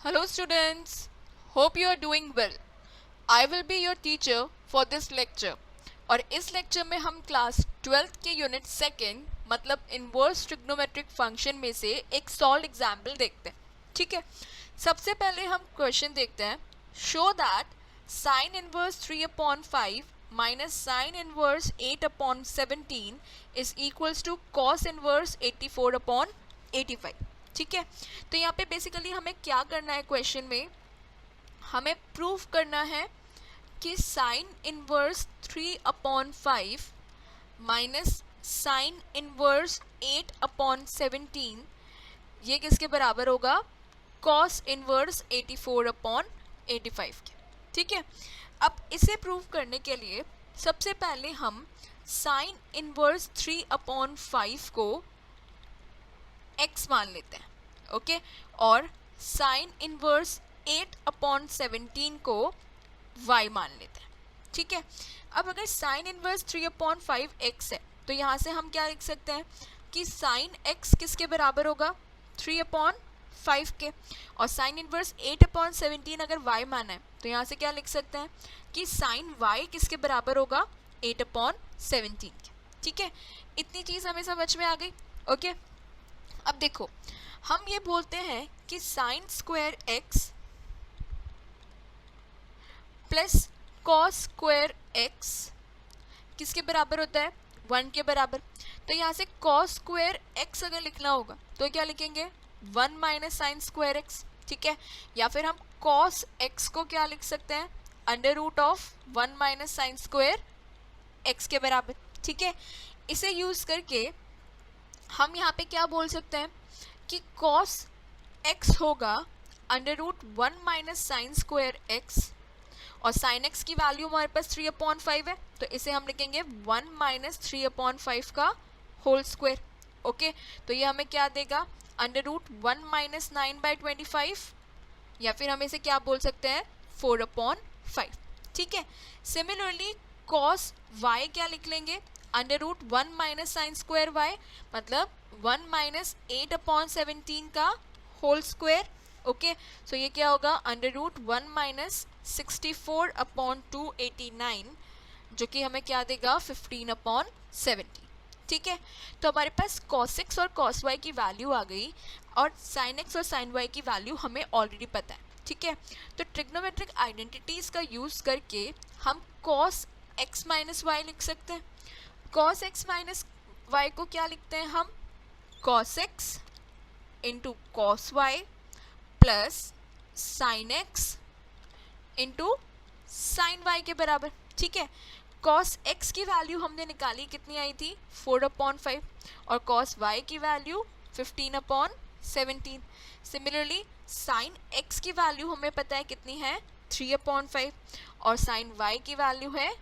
Hello students, hope you are doing well. I will be your teacher for this lecture. और इस lecture में हम class 12th के unit second मतलब inverse trigonometric function में से एक सॉल्व एग्जाम्पल देखते हैं. ठीक है, सबसे पहले हम क्वेश्चन देखते हैं. Show that sine inverse 3/5 minus sine inverse 8/17 is equals to cos inverse 84/85. ठीक है, तो यहाँ पे बेसिकली हमें क्या करना है, क्वेश्चन में हमें प्रूव करना है कि sign inverse 3/5 minus sine inverse 8/17 ये किसके बराबर होगा, कॉस इनवर्स 84/85 के. ठीक है, अब इसे प्रूव करने के लिए सबसे पहले हम साइन इनवर्स 3/5 को x मान लेते हैं. ओके, और साइन इनवर्स 8/17 को y मान लेते हैं. ठीक है, अब अगर साइन इनवर्स 3/5 x है तो यहाँ से हम क्या लिख सकते हैं कि साइन x किसके बराबर होगा, 3/5 के. और साइन इनवर्स 8/17 अगर y माना है तो यहाँ से क्या लिख सकते हैं कि साइन y किसके बराबर होगा, 8/17 के. ठीक है, इतनी चीज़ हमें समझ में आ गई. ओके, अब देखो हम ये बोलते हैं कि sign square x plus cos square x किसके बराबर होता है, 1 के बराबर. तो यहाँ से कॉस स्क्वायर एक्स अगर लिखना होगा तो क्या लिखेंगे, 1 माइनस साइन स्क्वायर एक्स. ठीक है, या फिर हम कॉस एक्स को क्या लिख सकते हैं, under root of 1 minus sine square x के बराबर. ठीक है, इसे यूज करके हम यहाँ पे क्या बोल सकते हैं कि cos x होगा under root 1 minus sine square x, और साइन x की वैल्यू हमारे पास 3/5 है तो इसे हम लिखेंगे 1 माइनस 3/5 का होल स्क्वायर. ओके, तो ये हमें क्या देगा, अंडर रूट 1 माइनस 9/25, या फिर हम इसे क्या बोल सकते हैं, 4/5. ठीक है, सिमिलरली cos y क्या लिख लेंगे, under root 1 minus sine square y मतलब 1 माइनस 8/17 का होल स्क्वायर. ओके, सो ये क्या होगा, अंडर रूट 1 माइनस 64/289 जो कि हमें क्या देगा, 15/17. ठीक है, तो हमारे पास cos x और cos y की वैल्यू आ गई और sin x और sin y की वैल्यू हमें ऑलरेडी पता है. ठीक है, तो ट्रिग्नोमेट्रिक आइडेंटिटीज का यूज करके हम cos x माइनस वाई लिख सकते हैं. cos x माइनस y को क्या लिखते हैं हम, cos x into cos y plus sin x into sin y के बराबर. ठीक है, cos x की वैल्यू हमने निकाली, कितनी आई थी, 4/5, और cos y की वैल्यू 15/17. सिमिलरली sin x की वैल्यू हमें पता है कितनी है, 3/5, और sin y की वैल्यू है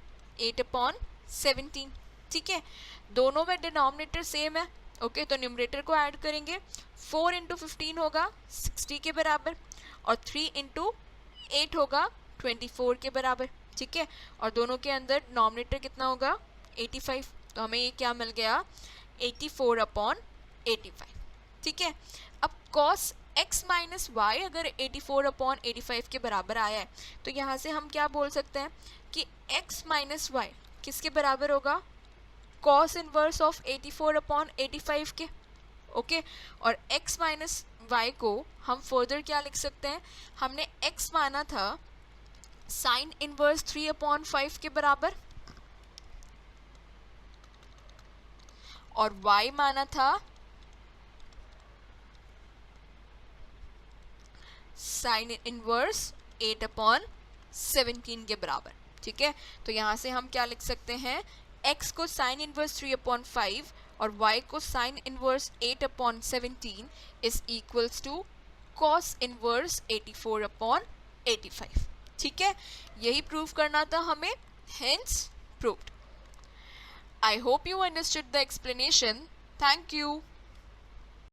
8/17. ठीक है, दोनों में डिनोमिनेटर सेम है. ओके, तो न्यूमरेटर को ऐड करेंगे, 4 इंटू 15 होगा 60 के बराबर, और 3 इंटू 8 होगा 24 के बराबर. ठीक है, और दोनों के अंदर डिनोमिनेटर कितना होगा, 85, तो हमें ये क्या मिल गया, 84/85. ठीक है, अब cos x माइनस वाई अगर 84/85 के बराबर आया है तो यहाँ से हम क्या बोल सकते हैं कि x माइनस वाई किसके बराबर होगा, cos इनवर्स ऑफ 84/85 के. ओके, और x माइनस वाई को हम फर्दर क्या लिख सकते हैं, हमने x माना था साइन इनवर्स 3/5 के बराबर और y माना था साइन इनवर्स 8/17 के बराबर. ठीक है, तो यहाँ से हम क्या लिख सकते हैं, x को साइन इनवर्स 3/5 और y को sine inverse 8/17 is equals to cos inverse 84/85. ठीक है, यही प्रूव करना था हमें, hence proved. I hope you understood the explanation. Thank you.